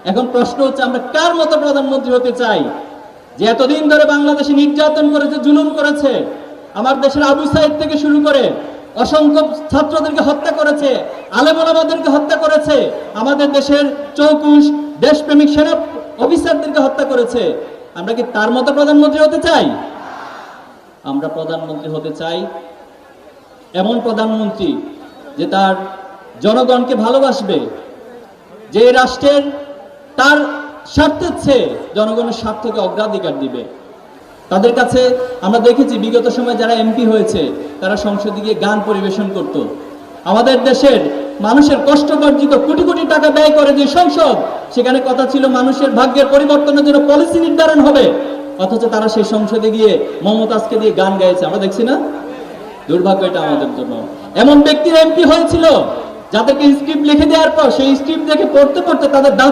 এখন প্রশ্ন হচ্ছে আমরা কার মতো প্রধানমন্ত্রী হতে চাই, যে এতদিন ধরে বাংলাদেশে নির্যাতন করেছে, জুলুম করেছে, আমার দেশের আবু সাইদ থেকে শুরু করে অসংখ্য ছাত্রদেরকে হত্যা করেছে, আলেম ওলামাদেরকে হত্যা করেছে, আমাদের দেশের চৌকুশ দেশপ্রেমিক সেনা অফিসারদেরকে হত্যা করেছে। আমরা কি তার মতো প্রধানমন্ত্রী হতে চাই? আমরা প্রধানমন্ত্রী হতে চাই এমন প্রধানমন্ত্রী যে তার জনগণকে ভালোবাসবে, যে রাষ্ট্রের তার স্বার্থের চেয়ে জনগণের স্বার্থকে অগ্রাধিকার দিবে। তাদের কাছে আমরা দেখেছি বিগত সময় যারা এমপি হয়েছে তারা সংসদে গিয়ে গান পরিবেশন করত। আমাদের দেশের মানুষের কষ্টবর্জিত কোটি কোটি টাকা ব্যয় করে যে সংসদ, সেখানে কথা ছিল মানুষের ভাগ্যের পরিবর্তনের জন্য পলিসি নির্ধারণ হবে, অথচ তারা সেই সংসদে গিয়ে মমতাজকে দিয়ে গান গাইছে। আমরা দেখছি না? দুর্ভাগ্য এটা আমাদের জন্য। এমন ব্যক্তির এমপি হয়েছিল যাদেরকে স্ক্রিপ্ট লিখে দেওয়ার পর সেই স্ক্রিপ্ট দেখে পড়তে পড়তে তাদের দাম